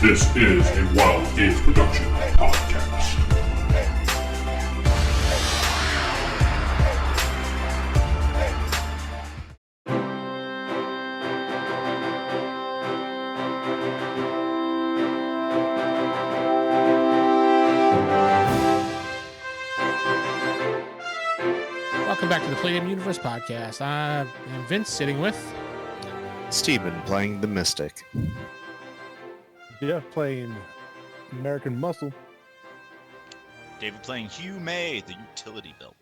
This is a Wild Age Production podcast. Welcome back to the Palladium Universe podcast. I'm Vince, sitting with Steven playing the Mystic. Geoff playing American Muscle. David playing Hugh May, the utility belt.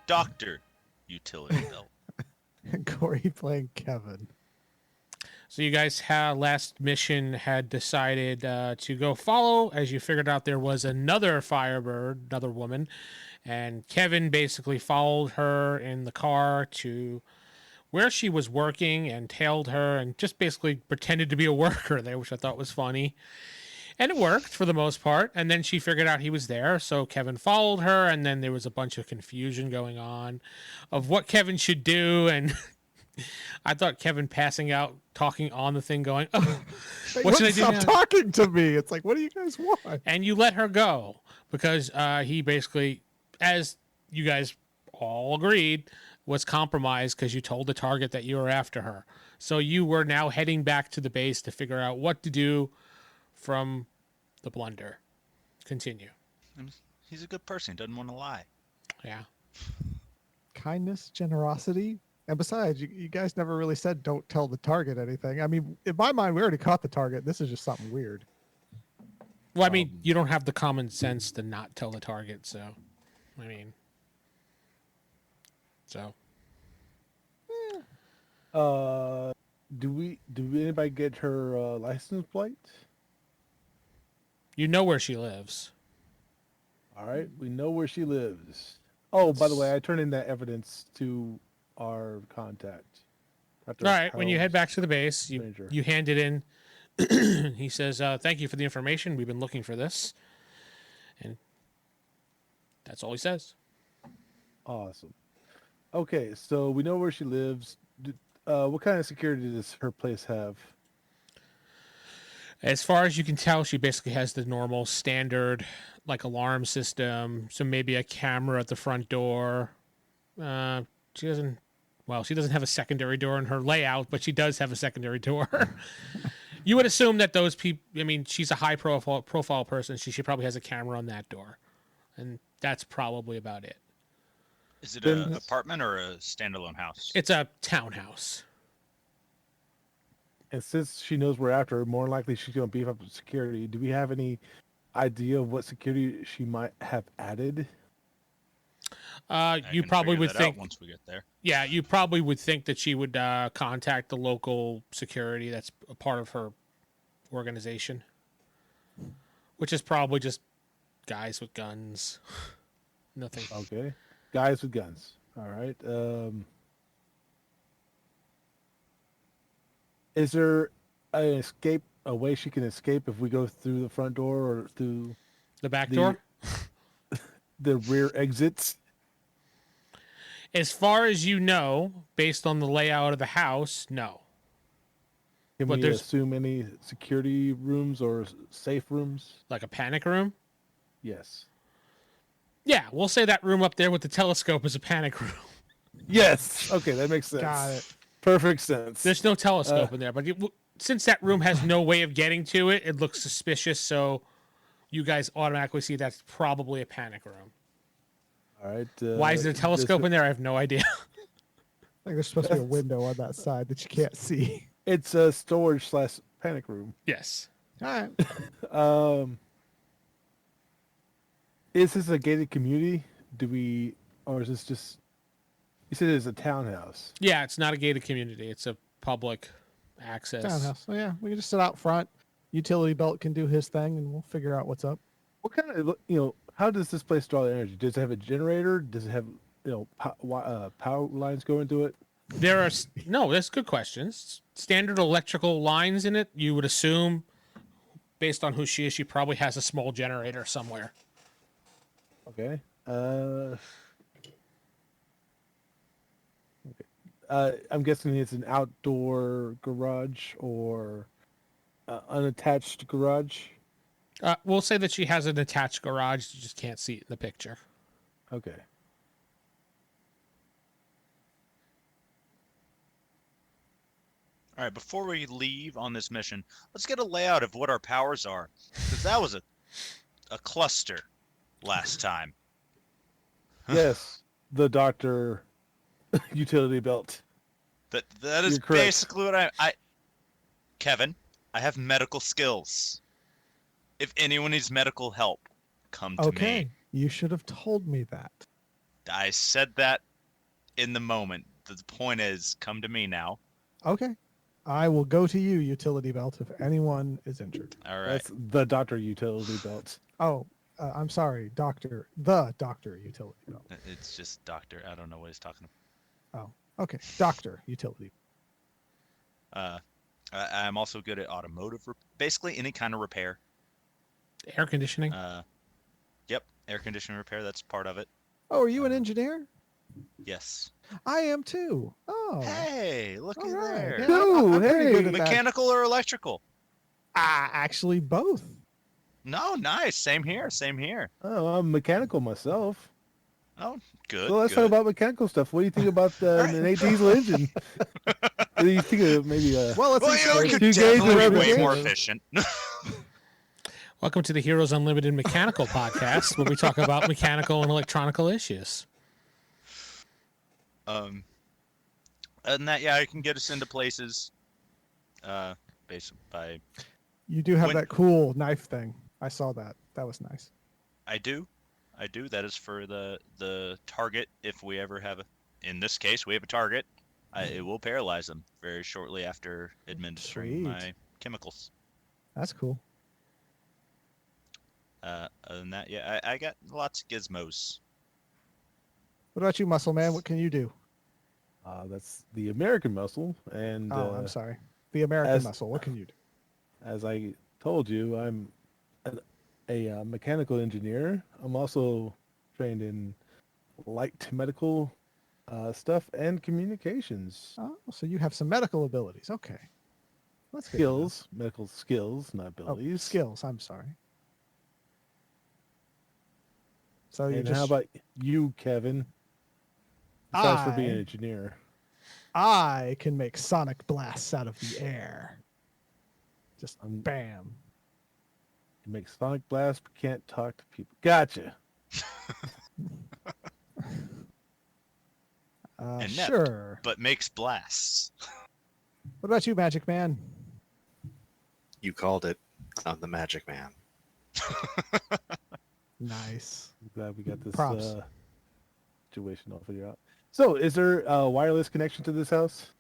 Dr. Utility Belt. And Corey playing Kevin. So you guys last mission had decided to go follow, as you figured out there was another Firebird, another woman, and Kevin basically followed her in the car to where she was working and tailed her and just basically pretended to be a worker there, which I thought was funny. And it worked for the most part. And then she figured out he was there. So Kevin followed her. And then there was a bunch of confusion going on of what Kevin should do. And I thought Kevin passing out, talking on the thing, going, oh, what should I do Stop now? talking to me. It's like, what do you guys want? And you let her go because he basically, as you guys all agreed, was compromised because you told the target that you were after her. So you were now heading back to the base to figure out what to do from the blunder. Continue. He's a good person. He doesn't want to lie. Yeah. Kindness, generosity. And besides, you guys never really said don't tell the target anything. I mean, in my mind, we already caught the target. This is just something weird. Well, I mean, you don't have the common sense to not tell the target, so, I mean, so. Do anybody get her license plate? You know where she lives. All right, we know where she lives. Oh, by the way, I turned in that evidence to our contact. All right, when you head back to the base, Stranger. you hand it in. He says, thank you for the information. We've been looking for this. And that's all he says. Awesome. Okay, so we know where she lives. What kind of security does her place have? As far as you can tell, she basically has the normal standard, like, alarm system. So maybe a camera at the front door. She doesn't have a secondary door in her layout, but she does have a secondary door. You would assume that those people, I mean, she's a high profile person. She probably has a camera on that door. And that's probably about it. Is it an apartment or a standalone house? It's a townhouse. And since she knows we're after her, more than likely she's going to beef up security. Do we have any idea of what security she might have added? You probably would think once we get there. Yeah, you probably would think that she would contact the local security that's a part of her organization, which is probably just guys with guns. Nothing. Okay. Guys with guns. All right. Is there a way she can escape if we go through the front door or through The back door? the rear exits? As far as you know, based on the layout of the house, no. Can But we there's- assume any security rooms or safe rooms? Like a panic room? Yes. Yeah, we'll say that room up there with the telescope is a panic room. Yes. Okay, that makes sense. Got it. Perfect sense. There's no telescope in there, but since that room has no way of getting to it, it looks suspicious, so you guys automatically see that's probably a panic room. All right. Why is there a telescope in there? I have no idea. I think there's supposed to be a window on that side that you can't see. It's a storage / panic room. Yes. All right. Is this a gated community? Or is this just? You said it's a townhouse. Yeah, it's not a gated community. It's a public access. Townhouse. So yeah, we can just sit out front. Utility belt can do his thing, and we'll figure out what's up. What kind of how does this place draw the energy? Does it have a generator? Does it have power lines going to it? There's good questions. Standard electrical lines in it. You would assume, based on who she is, she probably has a small generator somewhere. Okay. I'm guessing it's an outdoor garage or unattached garage? We'll say that she has an attached garage. You just can't see it in the picture. Okay. All right, before we leave on this mission, let's get a layout of what our powers are, because that was a cluster last time. Yes, the doctor utility belt. That is You're correct. basically what I Kevin, I have medical skills. If anyone needs medical help, come to Okay, me. you should have told me that. I said that in the moment. The point is, come to me now. Okay. I will go to you, utility belt, if anyone is injured. All right. That's the doctor utility belt. Oh, I'm sorry, doctor. The doctor utility belt. It's just doctor. I don't know what he's talking Oh, okay. Doctor utility. about. I'm also good at automotive, basically any kind of repair. Air conditioning. Yep, air conditioning repair. That's part of it. Oh, are you an engineer? Yes. I am too. Oh. Hey, looky all right. there. Yeah, Ooh, I'm pretty hey. good at that. Mechanical or electrical? Actually, both. No, nice. Same here. Same here. Oh, I'm mechanical myself. Oh, good. So let's good. talk about mechanical stuff. What do you think about Alright. an 8 diesel engine? Do you think of maybe a... Well, it's Well, you know, it could Two gauge definitely be way lubrication. more efficient. Welcome to the Heroes Unlimited Mechanical Podcast, where we talk about mechanical and electronical issues. Other than that, yeah, I can get us into places. Based by You do have When- that cool knife thing. I saw that. That was nice. I do. That is for the target. If we ever have in this case, we have a target. It will paralyze them very shortly after administering Sweet. my chemicals. That's cool. Other than that, yeah, I got lots of gizmos. What about you, Muscle Man? What can you do? That's the American muscle. And Oh, I'm sorry. The American as- Muscle. What can you do? as I told you, I'm a mechanical engineer. I'm also trained in light to medical stuff and communications. Oh, so you have some medical abilities. Okay. That's good to know. Skills, medical skills, not Oh, abilities. skills. I'm sorry. So you And just how about you, Kevin? Besides for being an I- engineer. I can make sonic blasts out of the air. Just I'm- bam. You make sonic blast, but can't talk to people. Gotcha. Inept. Sure. But makes blasts. What about you, Magic Man? You called it. I'm the Magic Man. Nice. I'm glad we got this Props. situation all figured out. So, is there a wireless connection to this house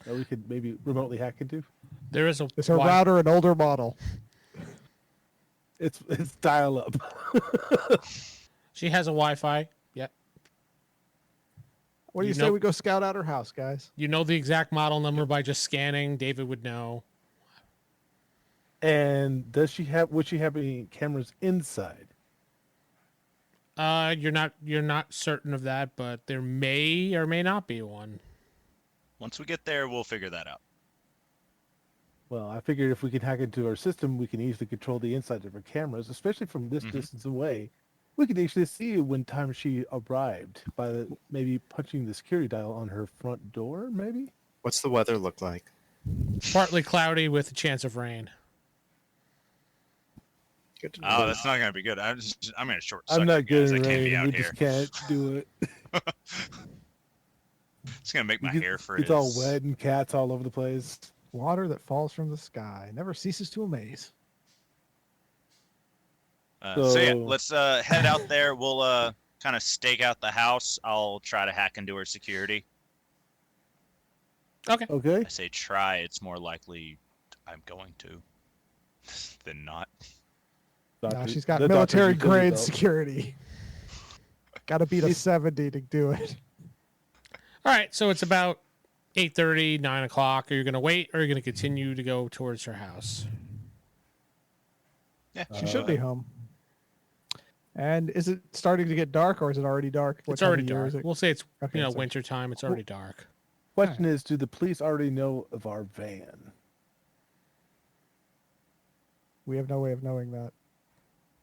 that we could maybe remotely hack into? There is a Is her wi- router an older model? It's dial up. She has a Wi-Fi. Yeah, What do you You say know- we go scout out her house, guys? you know the exact model number by just scanning. David would know. And would she have any cameras inside? You're not certain of that, but there may or may not be one. Once we get there, we'll figure that out. Well, I figured if we can hack into our system, we can easily control the inside of her cameras, especially from this Mhm. distance away. We could actually see when time she arrived by maybe punching the security dial on her front door, maybe? What's the weather look like? Partly cloudy with a chance of rain. Good to know. Oh, that's not gonna be good. I'm gonna short. I'm not good I at can't be rain. out We here. just can't do it. It's gonna make my hair freeze. It's all wet and cats all over the place. Water that falls from the sky never ceases to amaze. So yeah, So- let's head out there. We'll kind of stake out the house. I'll try to hack into her security. Okay. I say try. It's more likely I'm going to than not. Nah, she's got the doctor's military utility grade belt. security. Got to beat a 70 to do it. All right, so it's about 8:30, 9 o'clock. Are you going to wait, or are you going to continue to go towards her house? Yeah, She should be home. And is it starting to get dark, or is it already dark? What It's time already of year dark. is it? We'll say it's Okay, so- winter time. It's already dark. Question is, do the police already know of our van? We have no way of knowing that.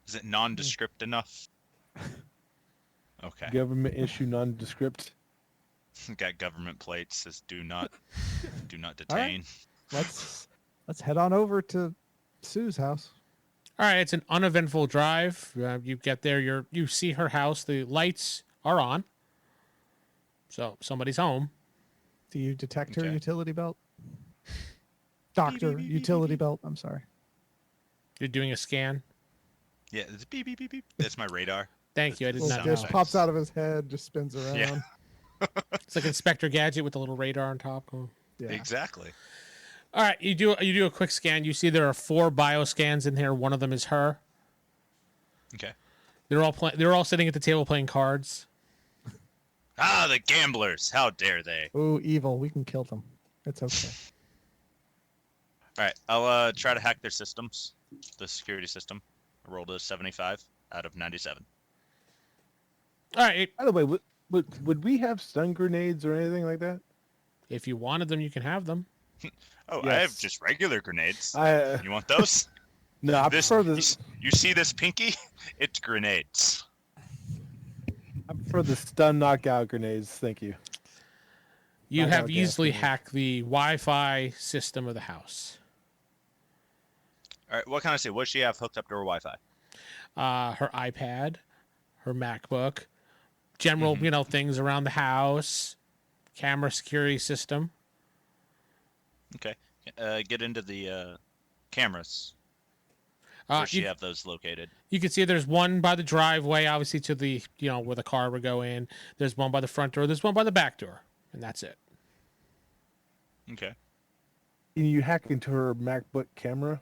Is it nondescript enough? Okay. Government issue nondescript. Got government plates. Says do not detain. Let's head on over to Sue's house. All right, it's an uneventful drive. You get there, you see her house. The lights are on, so somebody's home. Do you detect her Okay. utility belt? Doctor, beep, beep, utility beep. belt. I'm sorry. You're doing a scan. Yeah, it's beep beep beep beep. That's my radar. Thank you. I did Little not dish know. pops out of his head, just spins around. Yeah. It's like Inspector Gadget with a little radar on top. Oh. Yeah. Exactly. All right, you do a quick scan. You see there are 4 bioscans in here. One of them is her. Okay. They're all sitting at the table playing cards. Ah, the gamblers! How dare they? Ooh, evil. We can kill them. It's okay. All right, I'll try to hack their systems, the security system. I rolled a 75 out of 97. All right, By the way, would we have stun grenades or anything like that? if you wanted them, you can have them. Oh, I have Yes. just regular grenades. I You want those? no, I This, prefer you, the you see this pinky? It's grenades. stun knockout grenades. Thank you. You I have know, easily Geoff. hacked the Wi-Fi system of the house. All right, what can I say? What does she have hooked up to her Wi-Fi? Her iPad, her MacBook, general things around the house, camera security system. Okay. Get into the cameras. Uh, Where she you, have those located? you can see there's one by the driveway, obviously to the where the car would go in. There's one by the front door. There's one by the back door, and that's it. Okay. Can you hack into her MacBook camera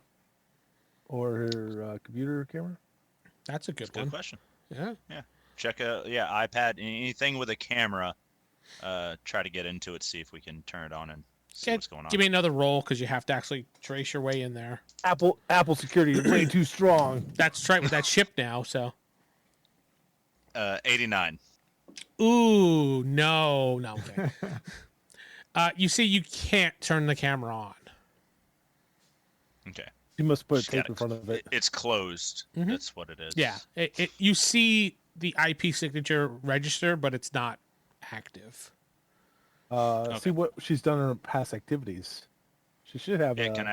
or her computer camera? That's a good Good one. question. Yeah. Check iPad, anything with a camera. Try to get into it, see if we can turn it on and see what's going on. Give me another roll because you have to actually trace your way in there. Apple security is way too strong. That's right with that ship now. So, 89. ooh, no. Okay. You see, you can't turn the camera on. Okay. You must put Just tape got in it. front of it. It's closed. Mhm. That's what it is. Yeah, you see the IP signature register, but it's not active. See what she's done in her past activities. She should have. Yeah, can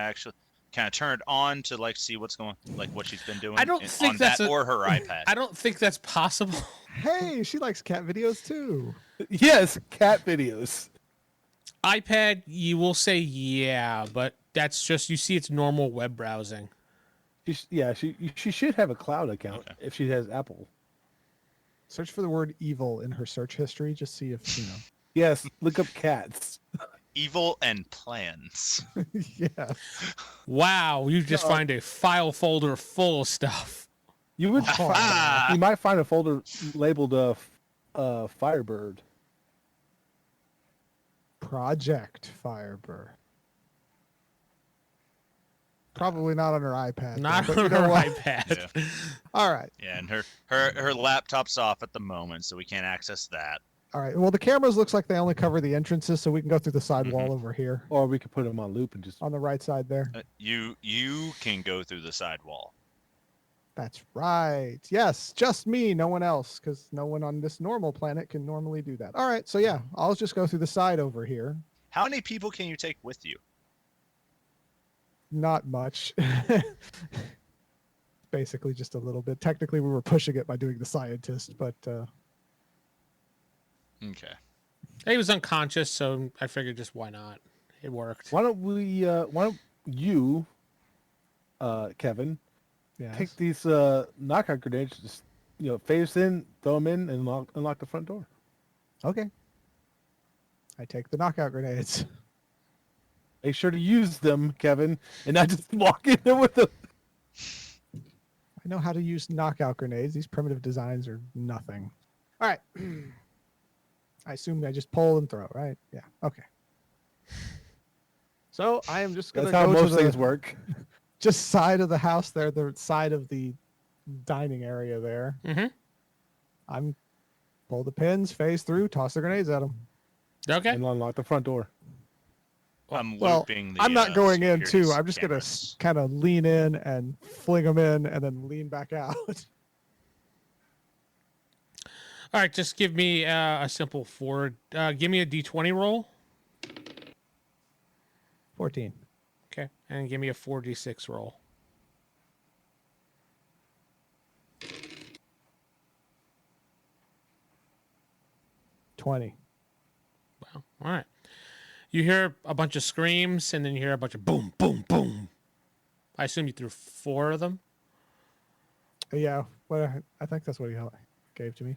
I turn it on to see what's going, what she's been doing? I don't think on that's that or her iPad. I don't think that's possible. Hey, she likes cat videos too. Yes, cat videos. iPad, you will say yeah, but that's just you see it's normal web browsing. She should have a cloud account Okay. if she has Apple. Search for the word evil in her search history. Just see if Yes, look up cats. Evil and plans. Yeah. Wow, you just find a file folder full of stuff. You would Ah! you might find a folder labeled Firebird. Project Firebird. Probably not on her iPad. Not though, but on you know her what? iPad. Yeah. All right. Yeah, and her laptop's off at the moment, so we can't access that. All right. Well, the cameras looks like they only cover the entrances, so we can go through the side wall over here Or we could put them on loop and just. on the right side there. You can go through the side wall. That's right. Yes, just me, no one else, because no one on this normal planet can normally do that. All right. So yeah, I'll just go through the side over here. How many people can you take with you? Not much. Basically, just a little bit. Technically, we were pushing it by doing the scientist, but Okay. He was unconscious, so I figured just why not? It worked. Why don't you, Kevin, yeah. take these knockout grenades, just phase in, throw them in, and unlock the front door. Okay. I take the knockout grenades. Make sure to use them, Kevin, and not just walk in there with them. I know how to use knockout grenades. These primitive designs are nothing. All right. I assume I just pull and throw, right? Yeah. Okay. So I am just gonna That's how go most to things the work. just side of the house there, the side of the dining area there. Mm-hmm. I'm pull the pins, phase through, toss the grenades at them. Okay. And unlock the front door. I'm Well, looping the. I'm not going in too. security I'm just gonna cameras. kind of lean in and fling them in, and then lean back out. All right, just give me a simple forward. Give me a d20 roll. 14. Okay, and give me a 4d6 roll. $20. Wow. All right. You hear a bunch of screams, and then you hear a bunch of boom, boom, boom. I assume you threw 4 of them. Yeah, well, I think that's what he gave to me.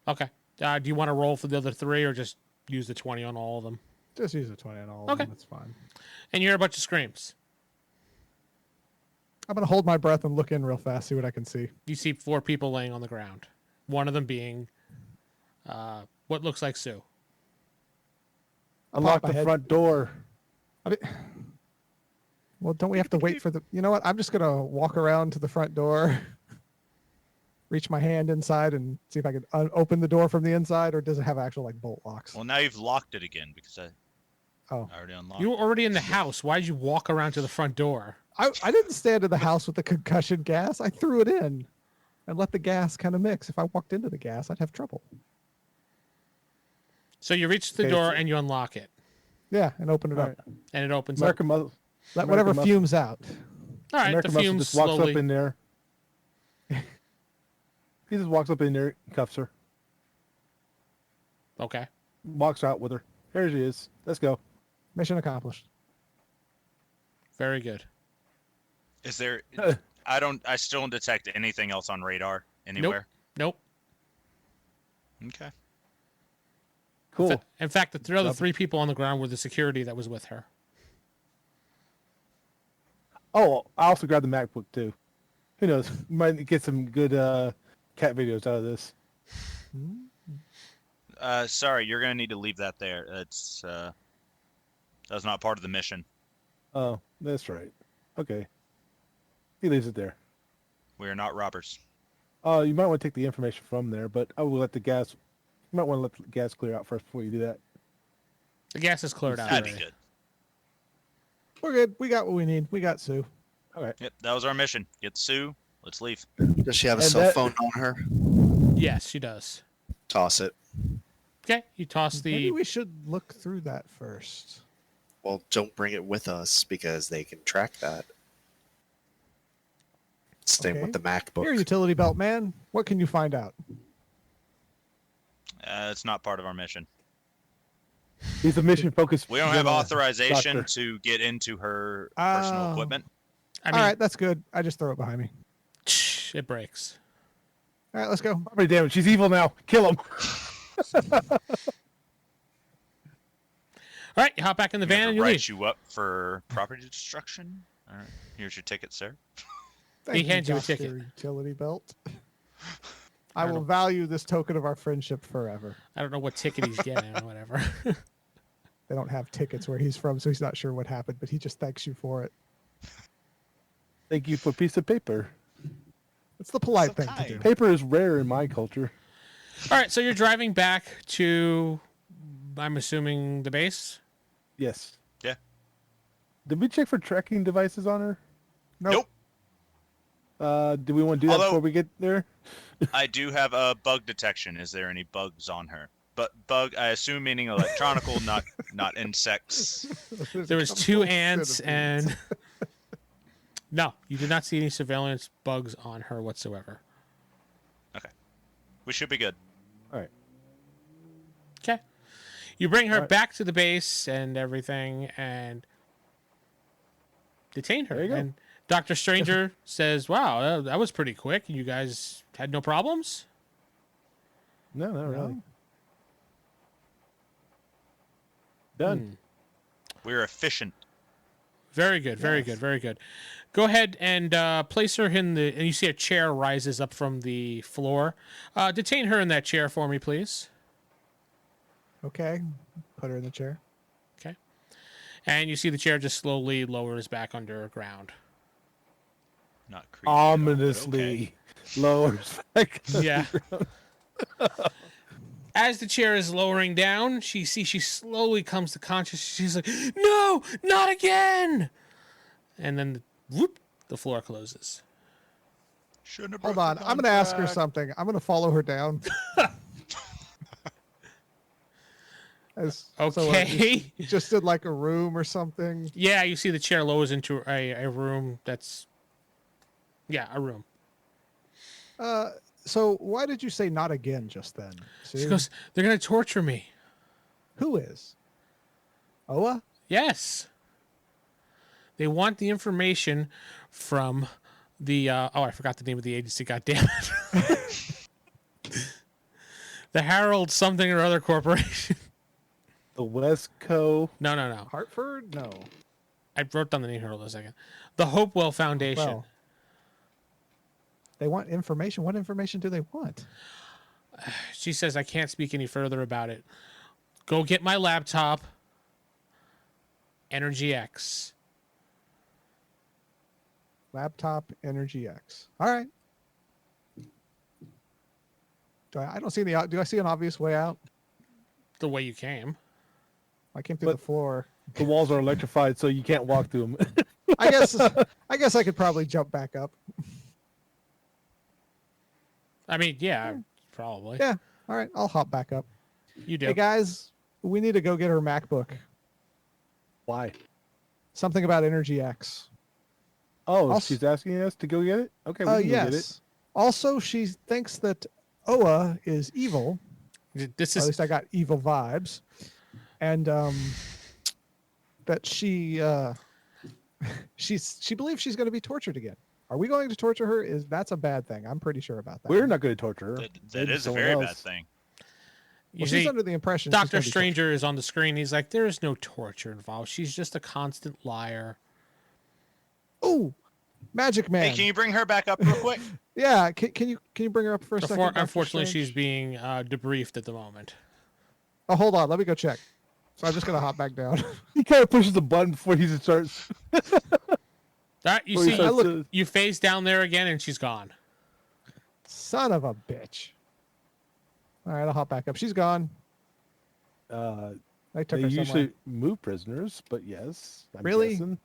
Okay. Do you want to roll for the other 3, or just use the 20 on all of them? Just use a 20 on all of Okay. them. That's fine. And you hear a bunch of screams. I'm gonna hold my breath and look in real fast, see what I can see. You see 4 people laying on the ground. One of them being what looks like Sue. Unlock my the head. front door. Well, don't we have to wait for the? You know what? I'm just gonna walk around to the front door, reach my hand inside, and see if I can open the door from the inside, or does it have actual like bolt locks? Well, now you've locked it again because I Oh, already unlocked. You were already in the house. Why did you walk around to the front door? I didn't stand in the house with the concussion gas. I threw it in, and let the gas kind of mix. If I walked into the gas, I'd have trouble. So you reach the Okay, door so- and you unlock it, Yeah, and open it All up. right. and it opens up. American Muscle. Let American whatever Muscle- fumes out. All right, American the Muscle fumes just walks slowly. up in there. He just walks up in there, cuffs her, Okay. walks out with her. Here she is. Let's go. Mission accomplished. Very good. Is there? I still don't detect anything else on radar anywhere. Nope. Okay. Cool. In fact, the other Love it. 3 people on the ground were the security that was with her. Oh, I also grabbed the MacBook too. Who knows? Might get some good cat videos out of this. Sorry, you're gonna need to leave that there. That's not part of the mission. Oh, that's right. Okay. He leaves it there. We are not robbers. Oh, you might want to take the information from there, but I will let the gas. You might want to let the gas clear out first before you do that. The gas is cleared out. That'd be already. good. We're good. We got what we need. We got Sue. All right. Yep, that was our mission. Get Sue. Let's leave. Does she have a And cell that- phone on her? Yes, she does. Toss it. Okay, you toss Maybe the. we should look through that first. Well, don't bring it with us because they can track that. Same Okay. with the MacBook. Here, utility belt man. What can you find out? It's not part of our mission. He's a mission focused. We don't have general authorization doctor. to get into her personal Oh. equipment. I mean, All right, that's good. I just throw it behind me. it breaks. All right, let's go. Property damage. She's evil now. Kill him. All right, you hop back in the We have van to and you write leave. you up for property destruction. All right, here's your ticket, sir. Thank hands you a Dr. ticket. Utility belt. I don't will know. value this token of our friendship forever. I don't know what ticket he's getting or whatever. They don't have tickets where he's from, so he's not sure what happened, but he just thanks you for it. Thank you for a piece of paper. It's the polite So thing to kind. do. Paper is rare in my culture. All right, so you're driving back to, I'm assuming, the base? Yes. Yeah. Did we check for tracking devices on her? Nope. Do we want to do that Although- before we get there? I do have a bug detection. Is there any bugs on her? But bug, I assume meaning electronical, not insects. There was 2 ants and... No, you did not see any surveillance bugs on her whatsoever. We should be good. All right. Okay. You bring her All right. back to the base and everything and detain her. There you go. And Dr. Stranger says, wow, that was pretty quick. You guys had no problems? No, not really. No. Done. We're efficient. Very good, very Yes. good, very good. Go ahead and place her in the... And you see a chair rises up from the floor. Detain her in that chair for me, please. Okay. Put her in the chair. Okay. And you see the chair just slowly lowers back underground. Not creepy. at all, but Ominously okay. lowers back. Yeah. As the chair is lowering down, she slowly comes to consciousness. She's like, "No, not again!" And then, whoop, the floor closes. Shouldn't have Hold broke on. the I'm going to ask her contract. something. I'm going to follow her down. Okay. You just did like a room or something. Yeah, you see the chair lowers into a room that's, a room. So why did you say not again just then? She Sue? goes, "They're going to torture me." Who is? Oa? Yes. They want the information from the, I forgot the name of the agency, goddammit. The Harold something or other corporation. The Westco. No. Hartford? No. I wrote down the name here. Hold on a second. The Hopewell Foundation. Well, they want information. What information do they want? She says, "I can't speak any further about it. Go get my laptop. Energy X." Laptop Energy X. All right. I don't see do I see an obvious way out? The way you came. I came through the floor. The walls are electrified, so you can't walk through them. I guess I could probably jump back up. I mean, yeah, probably. Yeah. All right. I'll hop back up. You do. Hey guys, we need to go get her MacBook. Why? Something about Energy X. Oh, Also- she's asking us to go get it? Okay, we can go get it. Yes. Also, she thinks that Oa is evil. This Or at is least I got evil vibes. And that she believes she's going to be tortured again. Are we going to torture her? That's a bad thing. I'm pretty sure about that. We're not going to torture her. That Maybe is a someone very else. bad thing. you Well, see, she's under the impression she's Dr. gonna be Stranger is on the screen. He's like, "There is no torture involved. She's just a constant liar." tortured. Ooh, Magic Man. Hey, can you bring her back up real quick? Yeah, can you bring her up for a second? Dr. Unfortunately, Strange? she's being debriefed at the moment. Oh, hold on. Let me go check. So I'm just gonna hop back down. He kind of pushes the button before he starts. That you before he see, starts to- you phase down there again, and she's gone. Son of a bitch. All right, I'll hop back up. She's gone. uh, I took they her usually somewhere. move prisoners, but yes. I'm Really? guessing.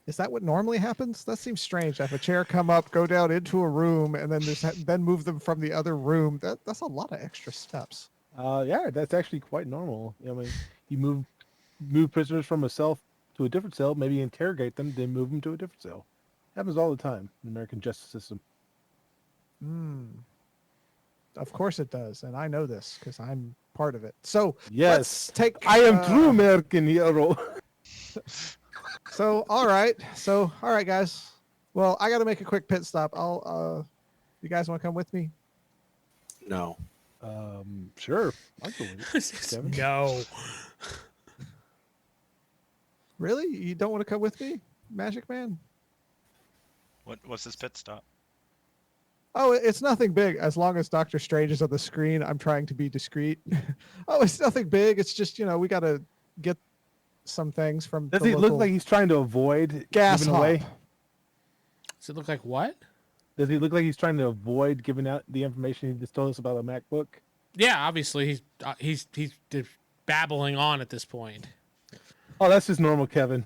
Is that what normally happens? That seems strange. Have a chair come up, go down into a room, and then then move them from the other room. That's a lot of extra steps. Yeah, that's actually quite normal. I mean, you move prisoners from a cell to a different cell, maybe interrogate them, then move them to a different cell. Happens all the time in the American justice system. Of course it does, and I know this because I'm part of it. So let's Yes, take. I am true American hero. So all right, guys. Well, I got to make a quick pit stop. You guys want to come with me? No. Sure. I'll go with it. Kevin? No. Really? You don't want to come with me, Magic Man? What's this pit stop? Oh, it's nothing big. As long as Doctor Strange is on the screen, I'm trying to be discreet. Oh, it's nothing big. It's just we got to get some things from. Does the he look local like he's trying to avoid gas giving hop. away? Does it look like what? Does he look like he's trying to avoid giving out the information he just told us about a MacBook? Yeah, obviously he's just babbling on at this point. Oh, that's just normal, Kevin.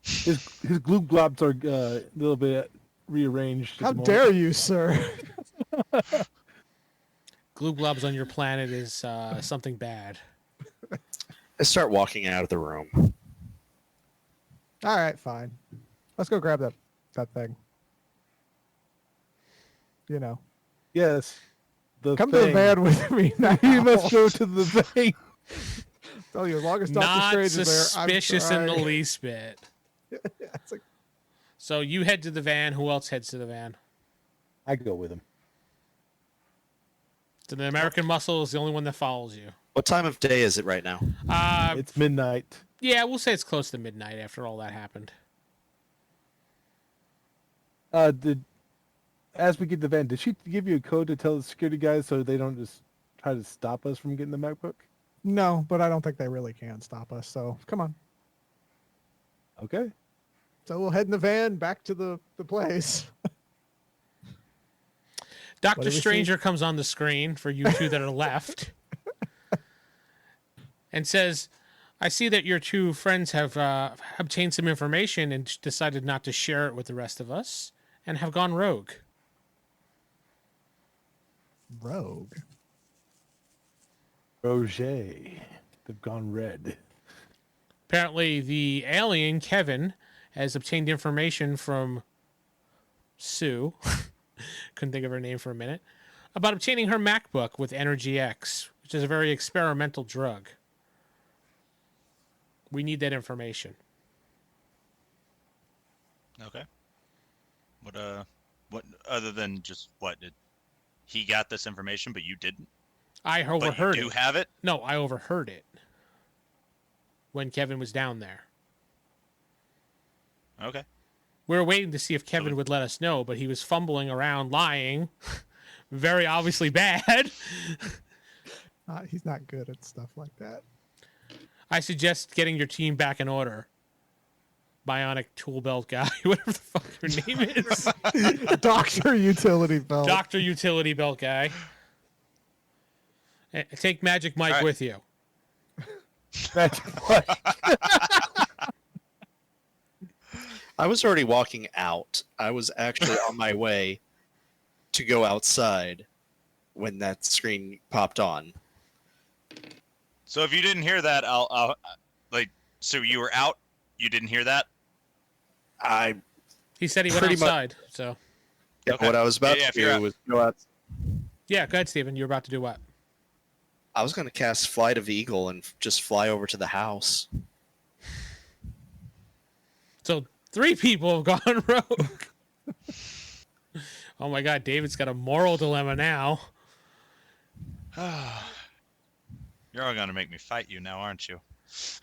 His glue globs are a little bit rearranged. at How the moment. dare you, sir? Glue globs on your planet is something bad. I start walking out of the room. All right, fine. Let's go grab that thing. Yes. Come to the van with me now. You must go to the van. Tell you, as long as Doctor Not Strange is there, I'm suspicious in the trying. least bit. It's like, So you head to the van. Who else heads to the van? I go with him. So the American Muscle is the only one that follows you. What time of day is it right now? It's midnight. Yeah, we'll say it's close to midnight after all that happened. As we get the van, did she give you a code to tell the security guys so they don't just try to stop us from getting the MacBook? no, but I don't think they really can stop us. So come on. Okay. So we'll head in the van back to the place. What Doctor did we see? Stranger comes on the screen for you two that are left. and says, I see that your two friends have obtained some information and decided not to share it with the rest of us and have gone rogue. Rogue. Roger. They've gone red. Apparently, the alien, Kevin, has obtained information from Sue, couldn't think of her name for a minute, about obtaining her MacBook with Energy X, which is a very experimental drug. We need that information. Okay. What other than just what did he got this information, but you didn't? I But overheard you do it. have it. No, I overheard it when Kevin was down there. Okay. We were waiting to see if Kevin would let us know, but he was fumbling around, lying. Very obviously bad. He's not good at stuff like that. I suggest getting your team back in order. Bionic tool belt guy, whatever the fuck your name is. Doctor Utility Belt. Doctor Utility Belt guy. Take Magic Mike right. with you. That's what. I was already walking out. I was actually on my way to go outside when that screen popped on. So if you didn't hear that, I'll so you were out. You didn't hear that. He said he went Pretty much- outside, so. Okay. What I was about Yeah, if to you're do out- was go out. Yeah, go ahead, Steven. You're about to do what? I was going to cast Flight of Eagle and just fly over to the house. So 3 people have gone rogue. Oh my god, David's got a moral dilemma now. You're all gonna make me fight you now, aren't you?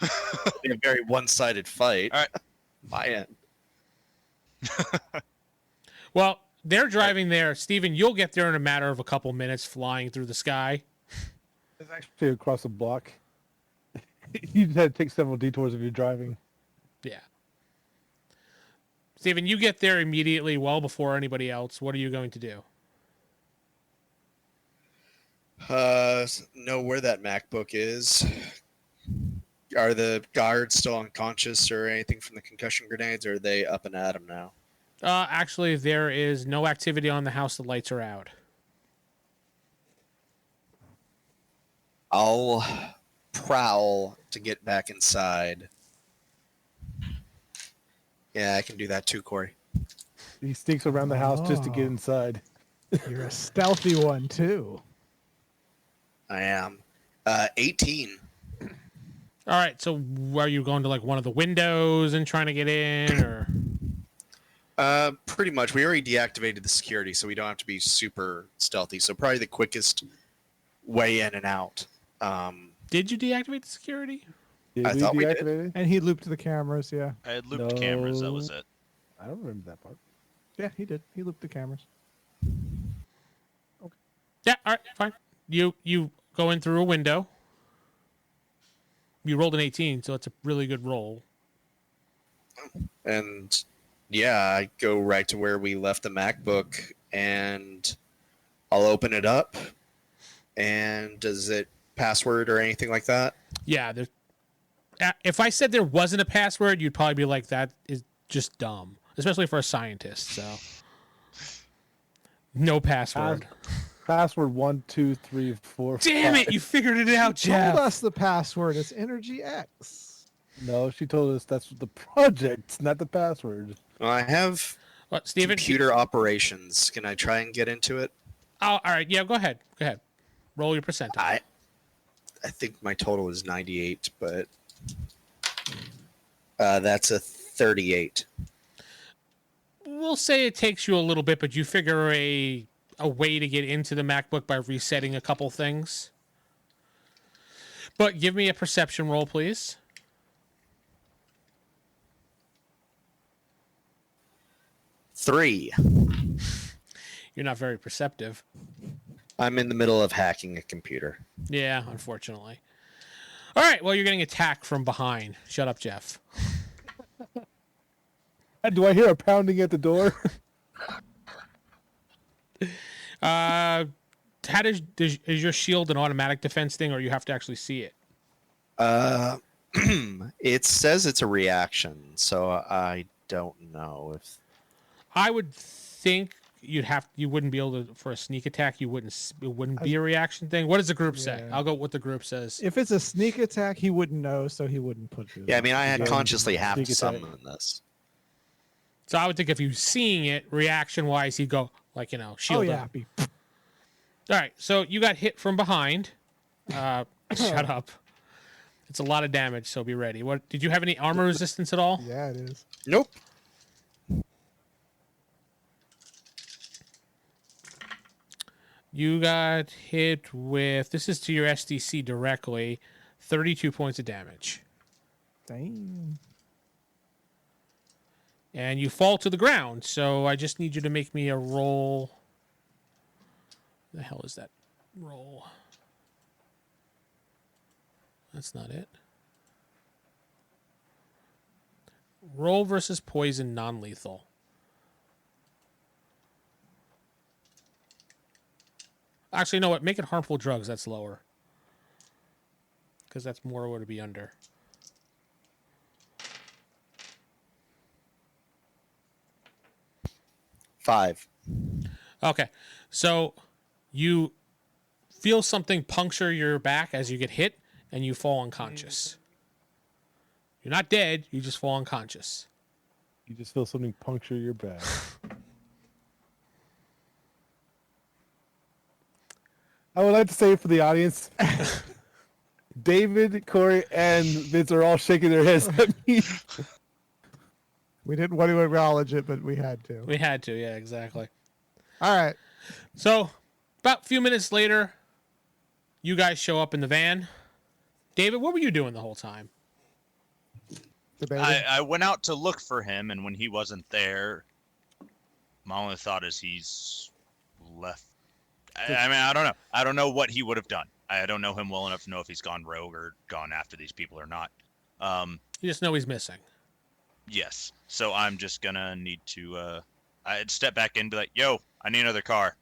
It'll be a very one-sided fight. All right. My end. Well, they're driving there. Steven, you'll get there in a matter of a couple minutes flying through the sky. It's actually across the block. You just had to take several detours if you're driving. Yeah. Steven, you get there immediately, well before anybody else. What are you going to do? Know where that MacBook is. Are the guards still unconscious or anything from the concussion grenades, or are they up and at them now? Actually, there is no activity on the house. The lights are out. I'll prowl to get back inside. Yeah, I can do that too, Corey. He sneaks around the house just to get Oh. inside. You're a stealthy one too. I am. 18. All right, so are you going to like one of the windows and trying to get in, or? Pretty much. We already deactivated the security, so we don't have to be super stealthy. So probably the quickest way in and out. Did you deactivate the security? Did I we thought we did. deactivate it? And he looped the cameras, yeah. I had looped cameras. That was No. it. I don't remember that part. Yeah, he did. He looped the cameras. Yeah. All right. Fine. You go in through a window. You rolled an 18, so it's a really good roll. And yeah, I go right to where we left the MacBook, and I'll open it up. And does it password or anything like that? Yeah. If I said there wasn't a password, you'd probably be like, that is just dumb, especially for a scientist. So, no password. Password 1, 2, 3, 4. Damn 5. it! You figured it out, Told Geoff. us the password. It's Energy X. No, she told us that's the project, not the password. Well, I have What, Steven? computer operations. Can I try and get into it? Oh, all right. Yeah, go ahead. Go ahead. Roll your percentile. I think my total is 98, but that's a 38. We'll say it takes you a little bit, but you figure a way to get into the MacBook by resetting a couple things. But give me a perception roll, please. Three. You're not very perceptive. I'm in the middle of hacking a computer. Yeah, unfortunately. All right, well, you're getting attacked from behind. Shut up, Geoff. Do I hear a pounding at the door? How is your shield an automatic defense thing, or you have to actually see it? It says it's a reaction, so I don't know if. I would think you wouldn't be able to for a sneak attack. It wouldn't be a reaction thing. What does the group say? Yeah. I'll go with what the group says. If it's a sneak attack, he wouldn't know, so he wouldn't put it. Yeah, I mean, I had Yeah, consciously have sneak to attack. summon this. So I would think if he was seeing it reaction wise, he'd go like shield. Oh him. yeah, be- All right. So you got hit from behind. Shut up. It's a lot of damage, so be ready. What did you have any armor resistance at all? yeah, it is. Nope. You got hit with this is to your SDC directly, 32 points of damage. Dang. And you fall to the ground, so I just need you to make me a roll. The hell is that roll? That's not it. Roll versus poison non-lethal. Actually, you know what? Make it harmful drugs. That's lower. Because that's more what it'd be under. Five. Okay. So you feel something puncture your back as you get hit, and you fall unconscious. You're not dead. You just fall unconscious. You just feel something puncture your back. I would like to say for the audience, David, Corey, and Vince are all shaking their heads at me. We didn't want to acknowledge it, but we had to. We had to. Yeah, exactly. All right. So about a few minutes later, you guys show up in the van. David, what were you doing the whole time? Debating. I went out to look for him, and when he wasn't there, my only thought is he's left. I mean, I don't know. I don't know what he would have done. I don't know him well enough to know if he's gone rogue or gone after these people or not. You just know he's missing. Yes. So I'm just gonna need to. I'd step back in and be like, "Yo, I need another car.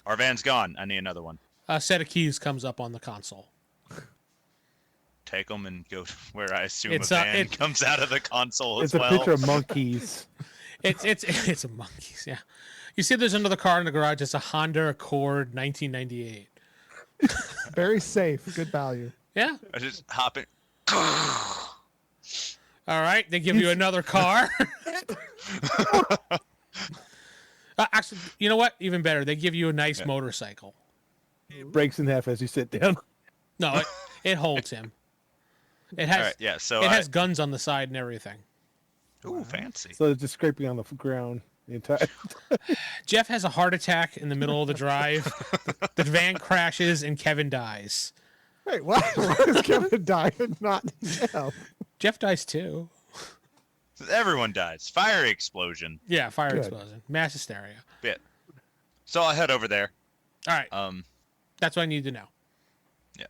Our van's gone. I need another one." A set of keys comes up on the console. Take them and go to where I assume It's, a van comes out of the console It's as a well. picture of monkeys. It's a monkeys. Yeah. You see, there's another car in the garage. It's a Honda Accord 1998. Very safe. Good value. Yeah. I just hop in. All right. They give you another car. Actually, you know what? Even better. They give you a nice motorcycle. It breaks in half as you sit down. No, it holds him. It has All right, yeah. So it has guns on the side and everything. ooh, fancy. So it's just scraping on the ground the entire. Jeff has a heart attack in the middle of the drive. The van crashes and Kevin dies. Wait, what? Why is Kevin die and not Geoff? Jeff dies too. Everyone dies. Fire explosion. Yeah, fire Good. explosion. Mass hysteria. Bit. So I'll head over there. All right. That's what I need to know. Yeah.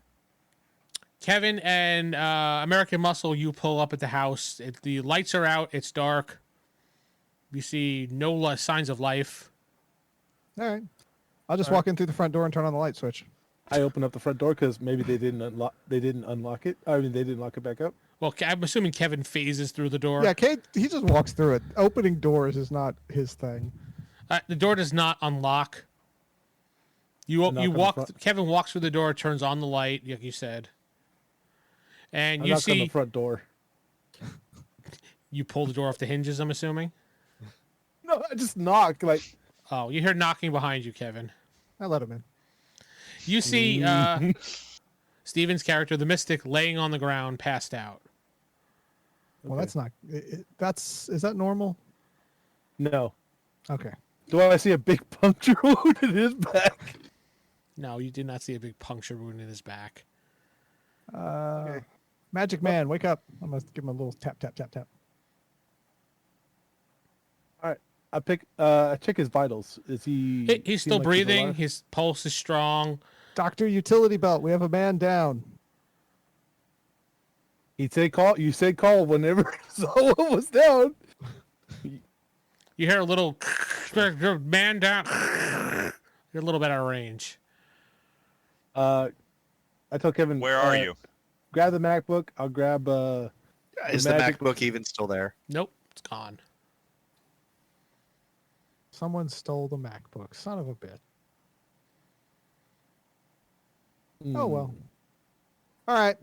Kevin and American Muscle, you pull up at the house. The lights are out. It's dark. You see no signs of life. All right. I'll just walk in through the front door and turn on the light switch. I opened up the front door because maybe they didn't unlock. They didn't unlock it. I mean, they didn't lock it back up. Well, I'm assuming Kevin phases through the door. Yeah, Kate, he just walks through it. Opening doors is not his thing. The door does not unlock. You Knock on the walk. front. Kevin walks through the door, turns on the light, like you said, and I you knocked on the see front door. you pull the door off the hinges. I'm assuming. No, I just knocked. Like Oh, you hear knocking behind you, Kevin. I let him in. You see Steven's character, the Mystic, laying on the ground, passed out. Well, that's not. Is that normal? no. Okay. Do I see a big puncture wound in his back? No, you did not see a big puncture wound in his back. Magic Man, wake up! I'm gonna give him a little tap, tap, tap, tap. All right. I check his vitals. Is he? He's seem still like breathing. alive? His pulse is strong. Doctor Utility Belt, we have a man down. He said call. You said call whenever someone was down. You hear a little man down. You're a little bit out of range. I told Kevin. Where are you? Grab the MacBook. I'll grab. Is the MacBook even still there? Nope, it's gone. Someone stole the MacBook. Son of a bitch. Oh well. All right.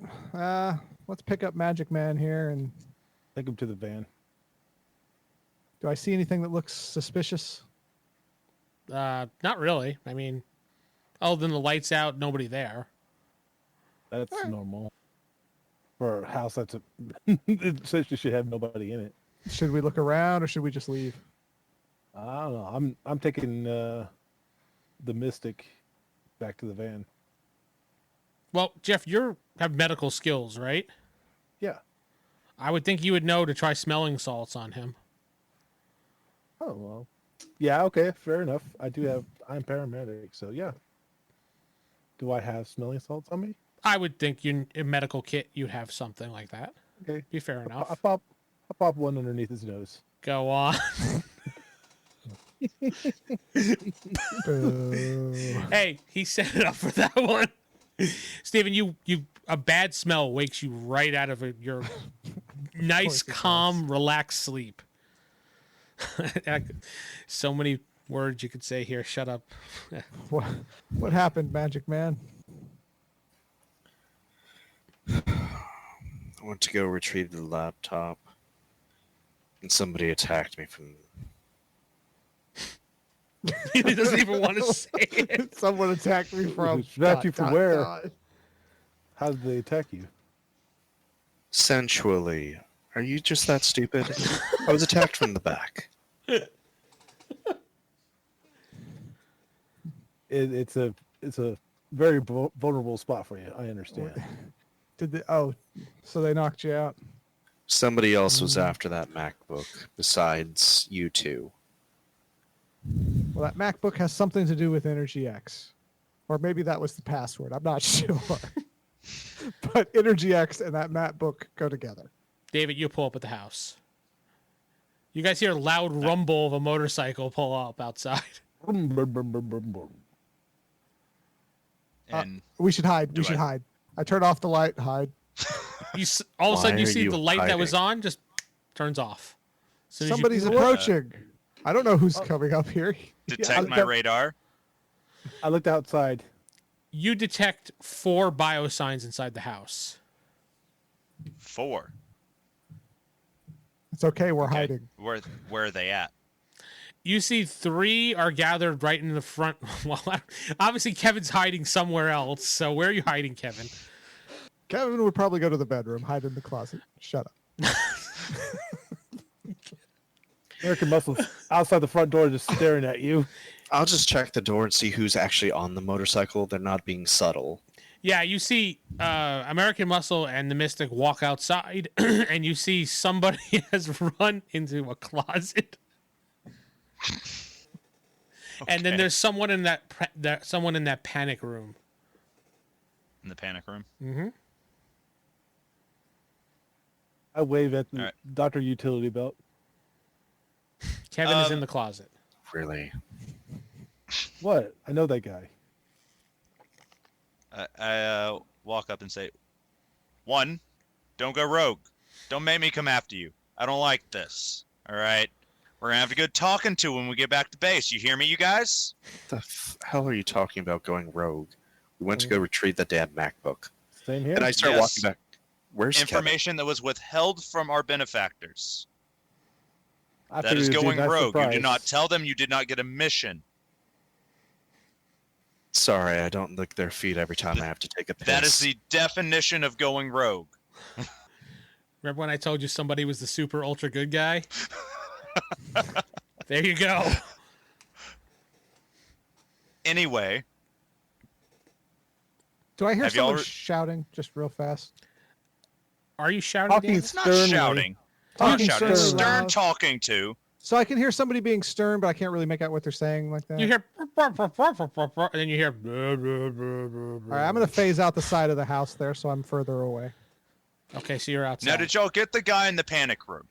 Let's pick up Magic Man here. And Take him to the van. do I see anything that looks suspicious? Not really. I mean, other than the lights out, nobody there. That's normal for a house that's it essentially should have nobody in it. Should we look around or should we just leave? I don't know. I'm taking the Mystic back to the van. Well, Geoff, you have medical skills, right? Yeah. I would think you would know to try smelling salts on him. Oh well. Yeah. Okay. Fair enough. I'm paramedic, so yeah. Do I have smelling salts on me? I would think in medical kit you'd have something like that. Okay. Be fair enough. I pop one underneath his nose. Go on. Boo. Hey, he set it up for that one. Steven, you a bad smell wakes you right out of your nice, it does. calm, relaxed sleep. So many words you could say here. Shut up. What happened, Magic Man? I went to go retrieve the laptop, and somebody attacked me from. He doesn't even want to say it. Someone attacked me from. Attacked you from where? How did they attack you? Sensually. Are you just that stupid? I was attacked from the back. It's a very vulnerable spot for you. I understand. So they knocked you out. Somebody else was after that MacBook besides you two. Well, that MacBook has something to do with Energy X. Or maybe that was the password. I'm not sure. But Energy X and that MacBook go together. David, you pull up at the house. You guys hear a loud rumble of a motorcycle pull up outside. And We should hide. We should hide. I turn off the light. Hide. All of a sudden, you Why are see you the light that was hiding? on just turns off. As soon as you- Somebody's approaching. I don't know who's coming up here. detect my radar. I looked outside. You detect 4 biosigns inside the house. 4. It's okay. We're Okay. hiding. Where are they at? You see 3 are gathered right in the front. Well, obviously Kevin's hiding somewhere else. So where are you hiding, Kevin? Kevin would probably go to the bedroom, hide in the closet. Shut up. American Muscle's outside the front door just staring at you. I'll just check the door and see who's actually on the motorcycle. They're not being subtle. Yeah, you see American Muscle and the Mystic walk outside, and you see somebody has run into a closet. And then Okay. there's someone in that panic room. In the panic room. Mm-hmm. I wave at the All right. Dr. Utility Belt. Kevin is in the closet. Really? What? I know that guy. I walk up and say, 1, don't go rogue. Don't make me come after you. I don't like this. All right? We're going to have a good talking to when we get back to base. You hear me, you guys? The hell are you talking about going rogue? We went to go retrieve the damn MacBook. Same here. And I start Yes. walking back. Where's Kevin? Information that was withheld from our benefactors. I That is figured it'd be a going nice rogue. You surprise. did not tell them you did not get a mission. Sorry, I don't lick their feet every time I have to take a piss. That is the definition of going rogue. Remember when I told you somebody was the super ultra good guy? There you go. Anyway, Do I hear Have y'all someone re- shouting just real fast? Are you shouting? Talking Dan? it's not Sternly. shouting. Talking Not shouting. sternly Stern loud. talking to. So I can hear somebody being stern, but I can't really make out what they're saying like that. You hear, and then you hear. All right, I'm going to phase out the side of the house there, so I'm further away. Okay, so you're outside. Now, did y'all get the guy in the panic room?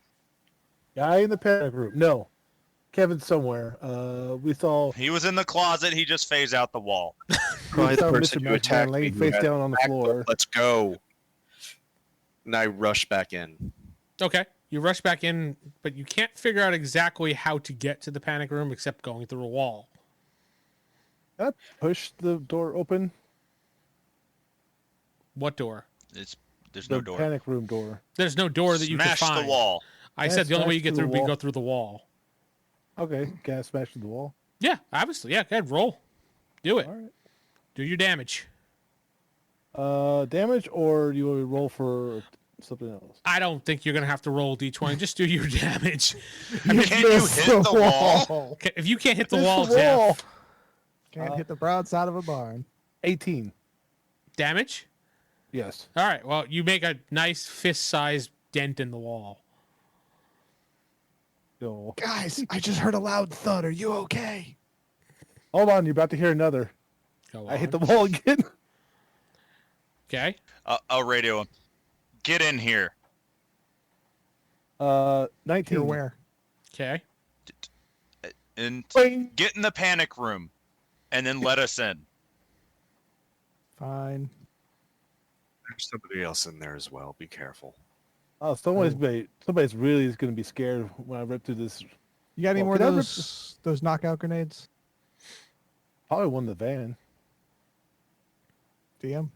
Guy in the panic room. No. Kevin's somewhere. We saw. He was in the closet. He just phased out the wall. Probably the found person Mr. who attacked McMahon laying me. face down on the floor. Let's go. And I rush back in. Okay. You rush back in, but you can't figure out exactly how to get to the panic room except going through a wall. I push the door open. What door? There's The no door. panic room door. There's no door that you can Smash find. the wall. I Yeah, said the only way you smash get through through the would be wall. go through the wall. Okay, can I smash through the wall? Yeah, obviously. Yeah, go ahead, roll. Do it. All right. Do your damage. Damage, or you want to roll for something else? I don't think you're gonna have to roll d20. Just do your damage. Can you hit the wall? Okay, if you can't hit the Miss wall, the wall. Geoff, Can't hit the broadside of a barn. 18. damage. Yes. All right. Well, you make a nice fist-sized dent in the wall. No. Guys, I just heard a loud thud. Are you okay? Hold on, you're about to hear another. Go I hit on. the wall again. Okay. I'll radio him. Get in here. 19. You're where? Okay. And Boing. get in the panic room. And then let us in. Fine. There's somebody else in there as well. Be careful. Oh, somebody's really going to be scared when I rip through this. You got any Well, more of could I rip those knockout grenades? Probably won the van. DM?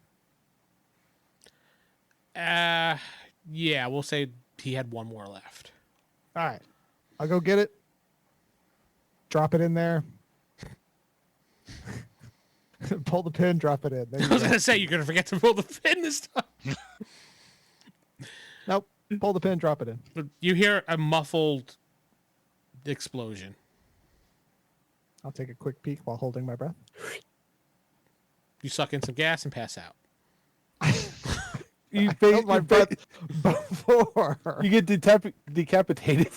Yeah, we'll say he had one more left. All right. I'll go get it. Drop it in there. Pull the pin, drop it in. There you I was go. gonna say you're gonna forget to pull the pin this time. Nope. Pull the pin, drop it in. But you hear a muffled explosion. I'll take a quick peek while holding my breath. You suck in some gas and pass out. You, Held my breath before. you get decapitated.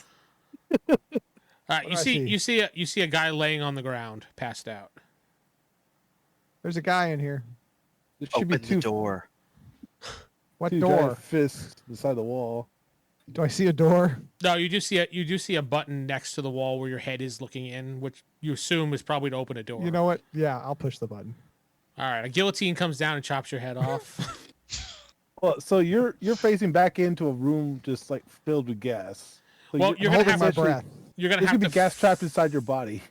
You see a guy laying on the ground, passed out. There's a guy in here. There should be Open two, the door. What two door? giant fists beside the wall. Do I see a door? No, you do see a button next to the wall where your head is looking in, which you assume is probably to open a door. You know what? Yeah, I'll push the button. All right, a guillotine comes down and chops your head off. Well, so you're facing back into a room just like filled with gas. So Well, you're gonna holding have my to- breath. You're gonna There have should to be gas trapped inside your body.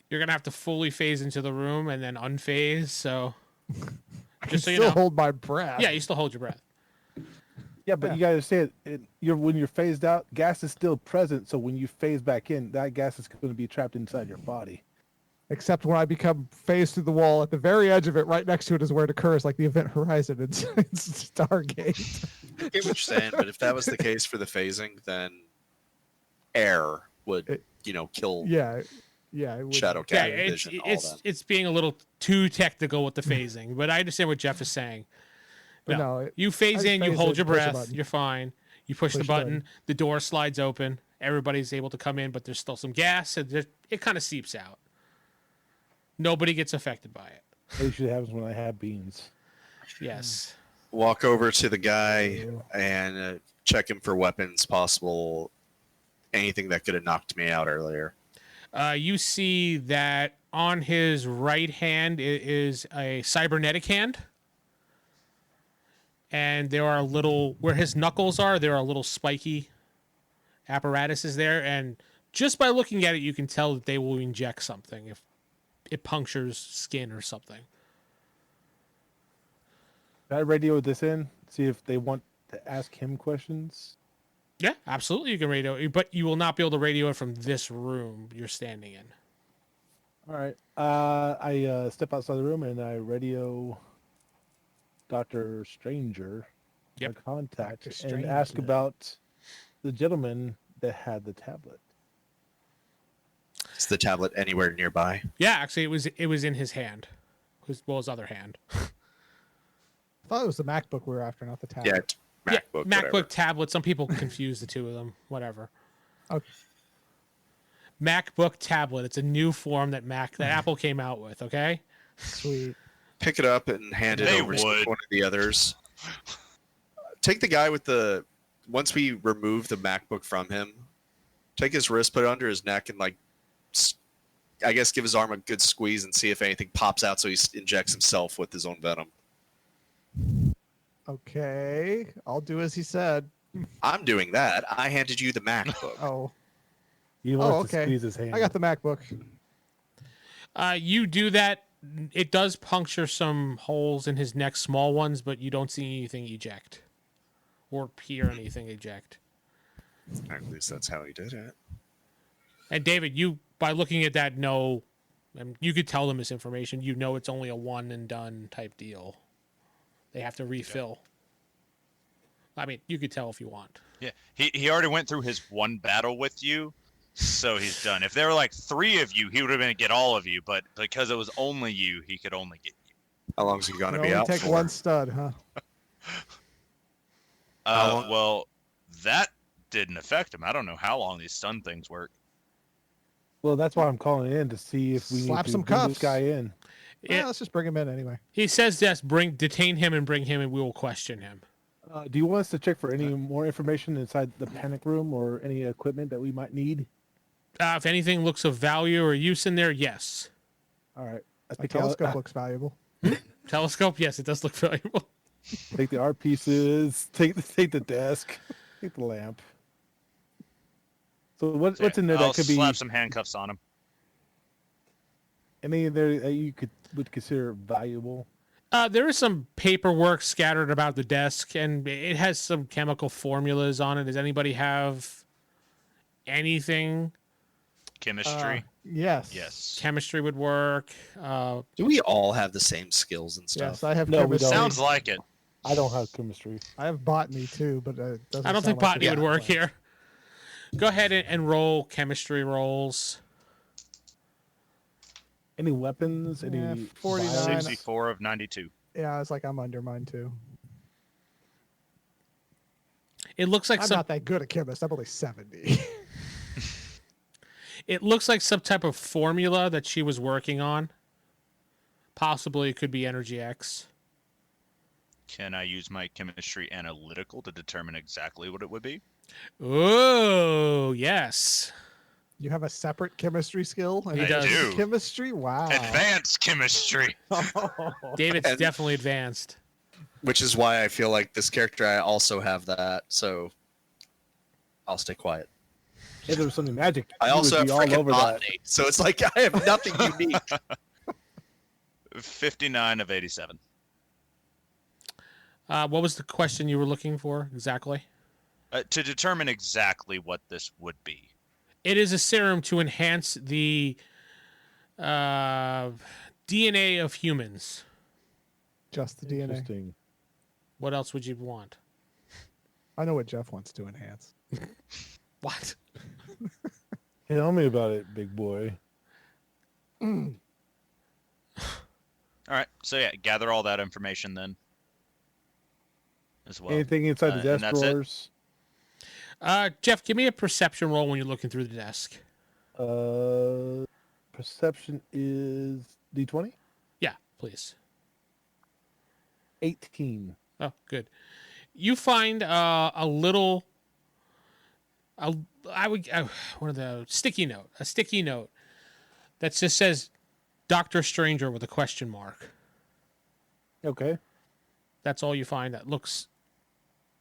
You're gonna have to fully phase into the room and then unphase. So, just so you Still know, hold my breath. yeah, you still hold your breath. Yeah, but Yeah. you gotta say when you're phased out, gas is still present. So when you phase back in, that gas is going to be trapped inside your body. Except when I become phased through the wall, at the very edge of it, right next to it is where it occurs, like the event horizon. It's Stargate. I get what you're saying, but if that was the case for the phasing, then air would, kill Yeah, it would. shadow Yeah, cat vision. all that. it's being a little too technical with the phasing, but I understand what Jeff is saying. But No, no, you phase I in, you phase hold it, your push the breath, button. you're fine. You push the Push the button, button. the door slides open, everybody's able to come in, but there's still some gas, and it kind of seeps out. Nobody gets affected by it. That usually happens when I have beans. Yes. Walk over to the guy and check him for weapons, possible anything that could have knocked me out earlier. You see that on his right hand is a cybernetic hand. And there are where his knuckles are, there are little spiky apparatuses there. And just by looking at it, you can tell that they will inject something if it punctures skin or something. Can I radio this in? See if they want to ask him questions. Yeah, absolutely. You can radio it, but you will not be able to radio it from this room you're standing in. All right. I step outside the room and I radio Dr. Stranger, Yep. my contact, Dr. and ask Stranger. about the gentleman that had the tablet. Is the tablet anywhere nearby? Yeah, actually, it was in his hand, his other hand. I thought it was the MacBook we were after, not the tablet. Yeah, MacBook. Yeah, whatever. MacBook tablet. Some people confuse the two of them. Whatever. Okay. MacBook tablet. It's a new form that Apple came out with. Okay. Sweet. Pick it up and hand it They over to would. one of the others. Take the guy with once we remove the MacBook from him, take his wrist, put it under his neck, and I guess give his arm a good squeeze and see if anything pops out, so he injects himself with his own venom. Okay, I'll do as he said. I'm doing that. I handed you the MacBook. Oh, He wants okay. to squeeze his hand. I got the MacBook. You do that. It does puncture some holes in his neck, small ones, but you don't see anything eject or hear anything eject. At least that's how he did it. And David, you by looking at that, know, and you could tell them this information. You know, it's only a one and done type deal. They have to refill. I mean, you could tell if you want. Yeah, he already went through his one battle with you, so he's done. If there were like 3 of you, he would have been to get all of you, but because it was only you, he could only get you. How long is he going to You be only out take for? one stud, huh? Well, that didn't affect him. I don't know how long these stun things work. Well, that's why I'm calling in to see if we Slap need to some bring cuffs. this guy in. Yeah, let's just bring him in anyway. He says yes. Detain him and bring him, and we will question him. Do you want us to check for any more information inside the panic room or any equipment that we might need? If anything looks of value or use in there, yes. All right. I My think telescope looks valuable. Telescope, yes, it does look valuable. take the art pieces, take the desk, take the lamp. So what's in there I'll that could be slap some handcuffs on him. any there that you would consider valuable? There is some paperwork scattered about the desk, and it has some chemical formulas on it. Does anybody have anything? Chemistry. Yes. Yes. Chemistry would work. Do we all have the same skills and stuff? Yes, I have No, we chemistry. don't. Sounds like it. I don't have chemistry. I have botany too, but it doesn't I don't sound think like botany it. would work here. Go ahead and roll chemistry rolls. Any weapons? Any Yeah, 49. vials? 64 of 92. Yeah, it's like I'm under mine too. It looks like I'm some. not that good at chemist. I'm only 70. It looks like some type of formula that she was working on. Possibly it could be Energy X. Can I use my chemistry analytical to determine exactly what it would be? Oh, yes. You have a separate chemistry skill? And He you does. use do. Chemistry? Wow. Advanced chemistry. David's And- definitely advanced. Which is why I feel like this character, I also have that, so I'll stay quiet. If there was something magic, I you also have would be all freaking over that. botany, so it's like I have nothing unique. 59 of 87. What was the question you were looking for exactly? To determine exactly what this would be. It is a serum to enhance the DNA of humans. Just the DNA. Interesting. What else would you want? I know what Geoff wants to enhance. What? Tell me about it, big boy. All right. So yeah, gather all that information then. As well. Anything inside the and desk that's it? drawers? Geoff, give me a perception roll when you're looking through the desk. Perception is D20? Yeah, please. 18. Oh, good. You find a little, what are the sticky note? A sticky note that just says Dr. Stranger with a question mark. Okay. That's all you find that looks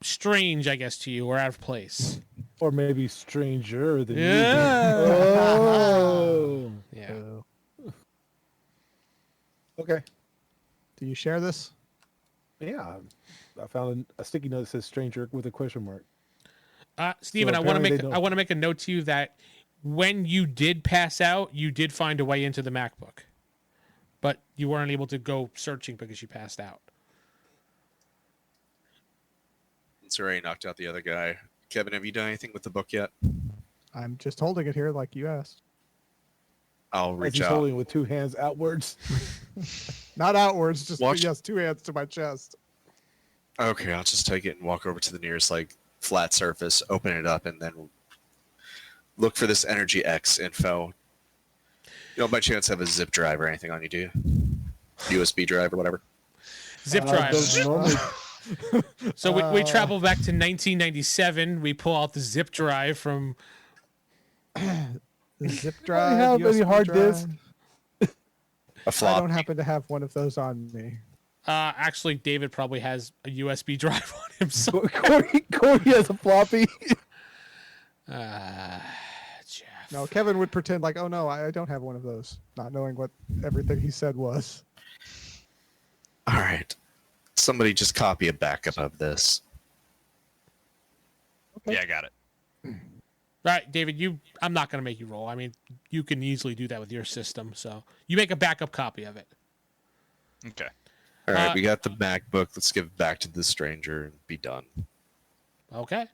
strange, I guess, to you, or out of place. Or maybe stranger than Yeah. usual. Oh. Yeah. Okay. Do you share this? Yeah. I found a sticky note that says stranger with a question mark. Steven, So I want to apparently make they don't. I want to make a note to you that when you did pass out, you did find a way into the MacBook, but you weren't able to go searching because you passed out. It's already knocked out the other guy. Kevin, have you done anything with the book yet? I'm just holding it here like you asked. I'll As reach he's out. holding it with 2 hands outwards. Not outwards, just Watch- yes, 2 hands to my chest. Okay, I'll just take it and walk over to the nearest flat surface, open it up, and then look for this Energy X info. You don't by chance have a zip drive or anything on you, do you? USB drive or whatever. Zip drive. Don't normally- So we travel back to 1997. We pull out the zip drive from. Zip I drive. have any USB hard drive. disk. A I flop. don't happen to have one of those on me. Actually, David probably has a USB drive on him. So, Corey has a floppy. Jeff. No, Kevin would pretend like, oh no, I don't have one of those, not knowing what everything he said was. All right. Somebody just copy a backup of this. Okay. Yeah, I got it. All right, David, I'm not going to make you roll. I mean, you can easily do that with your system. So you make a backup copy of it. Okay. All right, Uh, we got the MacBook. Let's give it back to the stranger and be done. Okay.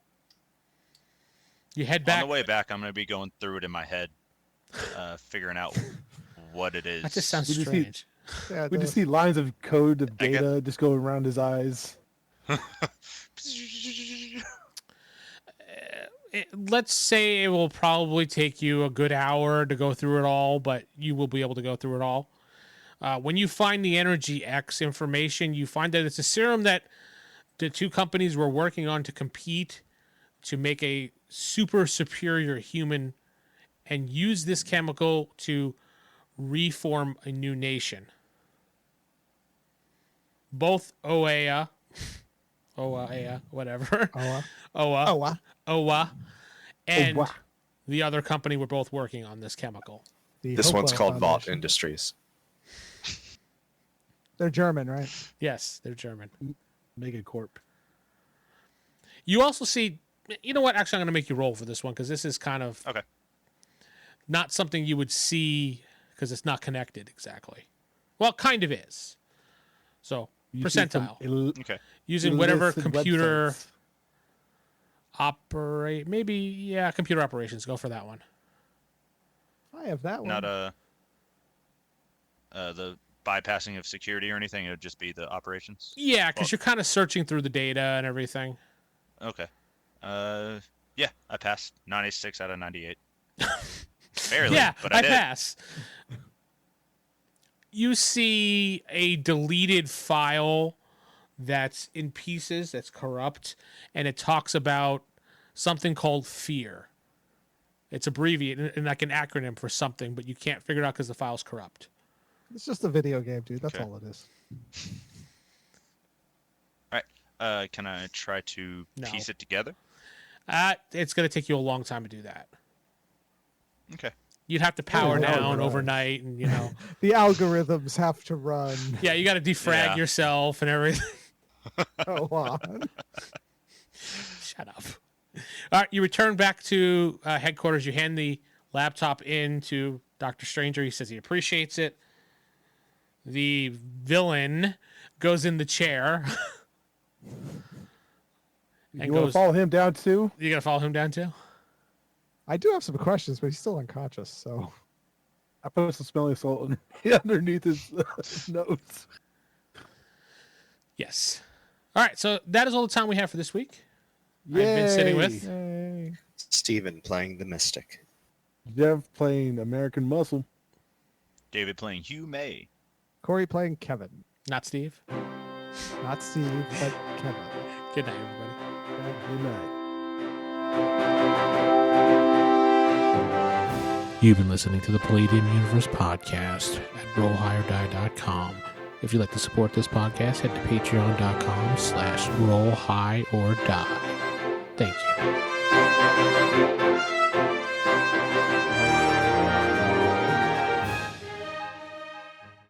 You head On back. the way back, I'm going to be going through it in my head, figuring out what it is. That just sounds Did you see- strange. Yeah, We the- just see lines of code of I get- data just going around his eyes. Let's say it will probably take you a good hour to go through it all, but you will be able to go through it all. When you find the Energy X information, you find that it's a serum that the two companies were working on to compete to make a super superior human and use this chemical to reform a new nation. Both OAA, whatever, OA, and wow. the other company were both working on this chemical. the This one's Hopewell called Vault Foundation. Industries. They're German, right? Yes, they're German. Megacorp. You also see, you know what? Actually, I'm going to make you roll for this one because this is kind of Okay. not something you would see because it's not connected exactly. Well, it kind of is. So, You see some percentile. Okay. Using whatever illicit computer websites. computer operations. Go for that one. I have that one. Not the bypassing of security or anything. It would just be the operations. Yeah, because Well- you're kind of searching through the data and everything. Okay. Yeah, I passed 96 out of 98. Barely. Yeah, but I did. pass. You see a deleted file that's in pieces, that's corrupt, and it talks about something called fear. It's abbreviated and like an acronym for something, but you can't figure it out because the file's corrupt. It's just a video game, dude. That's Okay. all it is. Can I try to No. piece it together? It's going to take you a long time to do that. Okay. You'd have to power Oh, down right. overnight, and The algorithms have to run. yeah, you got to defrag Yeah. yourself and everything. Go on. Shut up. All right, you return back to headquarters. You hand the laptop in to Dr. Stranger. He says he appreciates it. The villain goes in the chair. You And want to goes- follow him down too? You gonna follow him down too? I do have some questions, but he's still unconscious, so I put some smelling salt underneath his nose. Yes. All right, so that is all the time we have for this week. I've been sitting with- yay. Steven playing the Mystic. Geoff playing American Muscle. David playing Hugh May. Corey playing Kevin. Not Steve. Not Steve, but Kevin. Good night, everybody. Good night. You've been listening to the Palladium Universe podcast at rollhighordie.com. If you'd like to support this podcast, head to patreon.com/rollhighodie. Thank you.